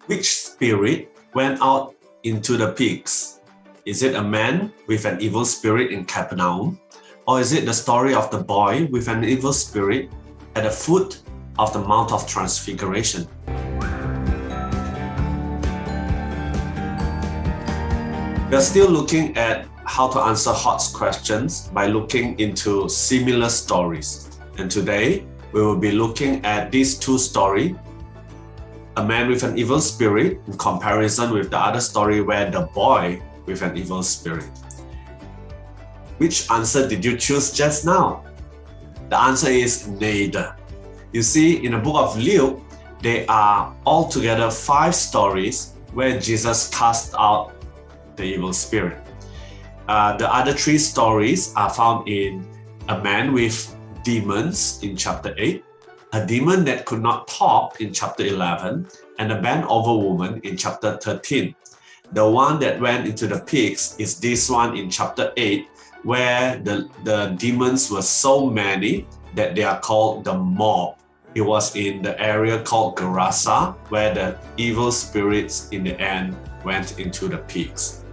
Which spirit went out into the pigs? Is it a man with an evil spirit in Capernaum? Or is it the story of the boy with an evil spirit at the foot of the Mount of Transfiguration? We are still looking at how to answer Hod's questions by looking into similar stories. And today, we will be looking at these two stories, a man with an evil spirit in comparison with the other story where the boy with an evil spirit. Which answer did you choose just now? The answer is neither. You see, in the book of Luke, there are altogether 5 stories where Jesus cast out the evil spirit. The other 3 stories are found in a man with demons in chapter 8, a demon that could not talk in chapter 11, and a bent over woman in chapter 13. The one that went into the pigs is this one in chapter 8, where the demons were so many that they are called the mob. It was in the area called Gerasa, where the evil spirits in the end went into the pigs.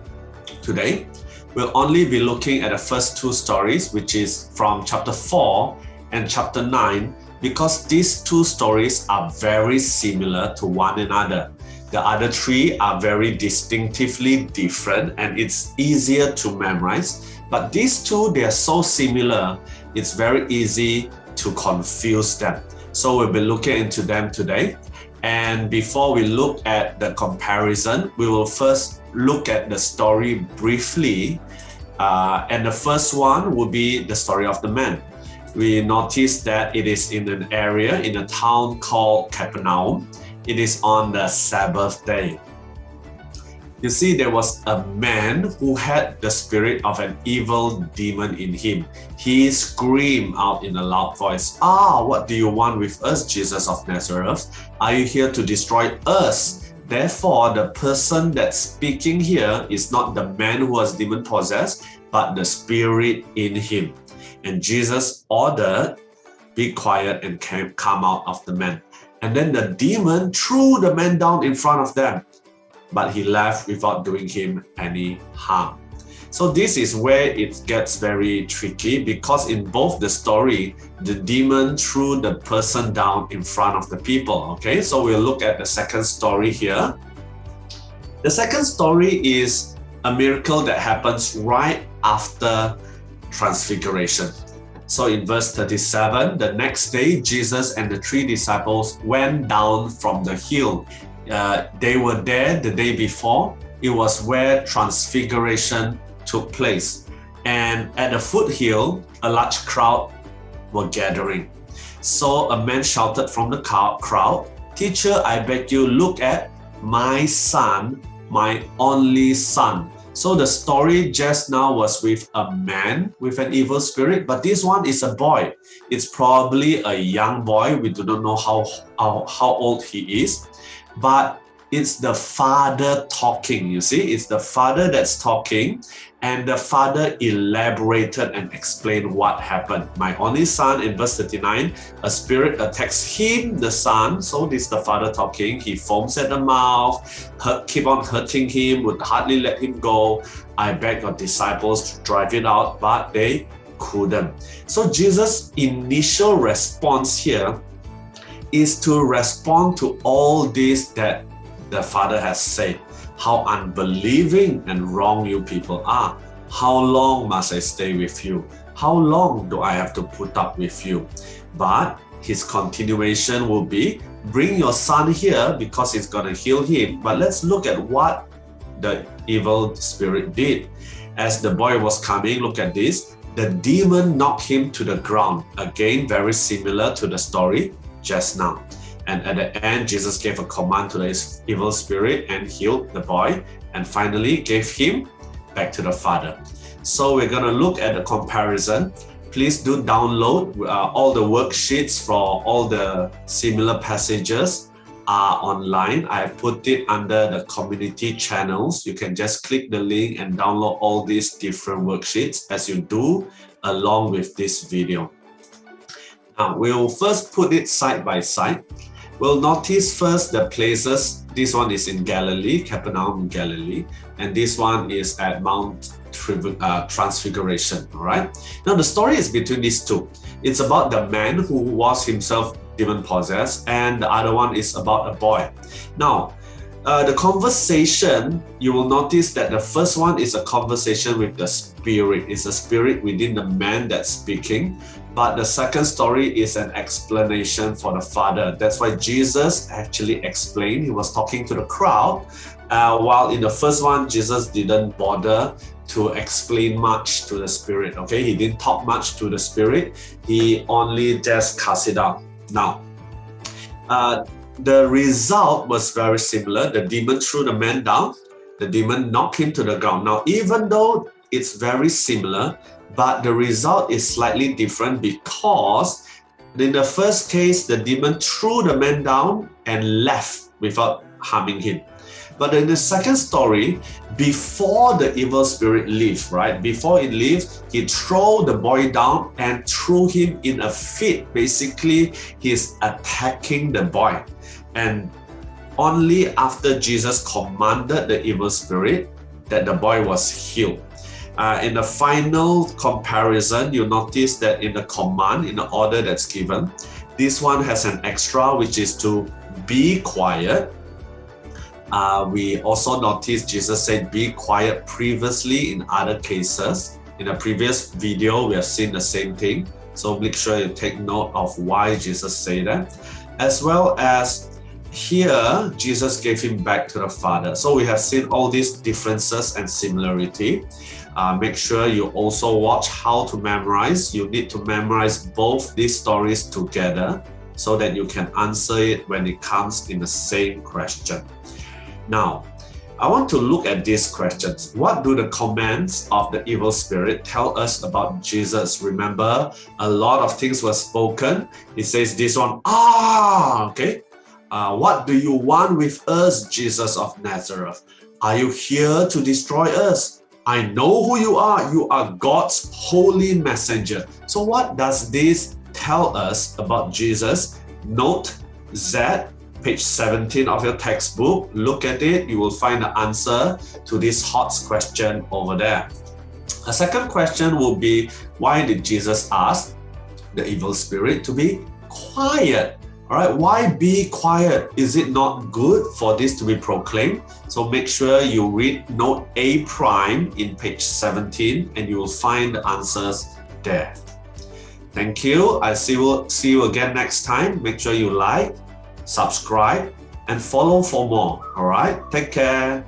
Today, we'll only be looking at the first 2 stories, which is from chapter 4 and chapter 9, because these 2 stories are very similar to one another. The other 3 are very distinctively different and it's easier to memorize. But these 2, they are so similar, it's very easy to confuse them. So we'll be looking into them today. And before we look at the comparison, we will first look at the story briefly. And the first one will be the story of the man. We notice that it is in an area, in a town called Capernaum. It is on the Sabbath day. You see, there was a man who had the spirit of an evil demon in him. He screamed out in a loud voice, what do you want with us, Jesus of Nazareth? Are you here to destroy us? Therefore, the person that's speaking here is not the man who was demon-possessed, but the spirit in him. And Jesus ordered, be quiet and come out of the man. And then the demon threw the man down in front of them, but he left without doing him any harm. So this is where it gets very tricky, because in both the story, the demon threw the person down in front of the people. Okay, so we'll look at the second story here. The second story is a miracle that happens right after Transfiguration. So in verse 37, the next day, Jesus and the 3 disciples went down from the hill. They were there the day before. It was where Transfiguration took place. And at the foothill, a large crowd were gathering. So a man shouted from the crowd, "Teacher, I beg you, look at my son, my only son." So the story just now was with a man with an evil spirit, but this one is a boy. It's probably a young boy. We do not know how old he is, but it's the father talking. You see, it's the father that's talking, and the father elaborated and explained what happened. My only son, in verse 39, a spirit attacks him, the son. So this is the father talking. He foams at the mouth, keep on hurting him, would hardly let him go. I begged your disciples to drive it out, but they couldn't. So Jesus' initial response here is to respond to all this that the father has said. How unbelieving and wrong you people are. How long must I stay with you? How long do I have to put up with you? But his continuation will be, bring your son here because it's going to heal him. But let's look at what the evil spirit did. As the boy was coming, look at this. The demon knocked him to the ground. Again, very similar to the story just now. And at the end, Jesus gave a command to the evil spirit and healed the boy, and finally gave him back to the father. So we're going to look at the comparison. Please do download all the worksheets for all the similar passages are online. I've put it under the community channels. You can just click the link and download all these different worksheets as you do along with this video. Now, we'll first put it side by side. We'll notice first the places This one is in Galilee, Capernaum, Galilee, and this one is at Mount Transfiguration. All right. Now the story is between these two. It's about the man who was himself demon possessed, and the other one is about a boy. Now, the conversation, you will notice that the first one is a conversation with the spirit. It's a spirit within the man that's speaking. But the second story is an explanation for the Father. That's why Jesus actually explained. He was talking to the crowd. While in the first one, Jesus didn't bother to explain much to the spirit. Okay, he didn't talk much to the spirit. He only just cast it out. Now, the result was very similar. The demon threw the man down. The demon knocked him to the ground. Now, even though it's very similar, but the result is slightly different because in the first case, the demon threw the man down and left without harming him. But in the second story, before the evil spirit leaves, right? Before it leaves, he threw the boy down and threw him in a fit. Basically, he's attacking the boy. And only after Jesus commanded the evil spirit that the boy was healed. In the final comparison, you notice that in the command, in the order that's given, this one has an extra, which is to be quiet. We also notice Jesus said, be quiet previously in other cases. In a previous video, we have seen the same thing. So make sure you take note of why Jesus said that. As well as here, Jesus gave him back to the Father. So we have seen all these differences and similarity. Make sure you also watch how to memorize. You need to memorize both these stories together so that you can answer it when it comes in the same question. Now, I want to look at these questions. What do the commands of the evil spirit tell us about Jesus? Remember, a lot of things were spoken. It says this one, okay. What do you want with us, Jesus of Nazareth? Are you here to destroy us? I know who you are. You are God's holy messenger. So what does this tell us about Jesus? Note Z, page 17 of your textbook. Look at it. You will find the answer to this hot question over there. A second question will be, why did Jesus ask the evil spirit to be quiet? All right, why be quiet? Is it not good for this to be proclaimed? So make sure you read note A prime in page 17 and you will find the answers there. Thank you. I see you again next time. Make sure you like, subscribe, and follow for more. All right, take care.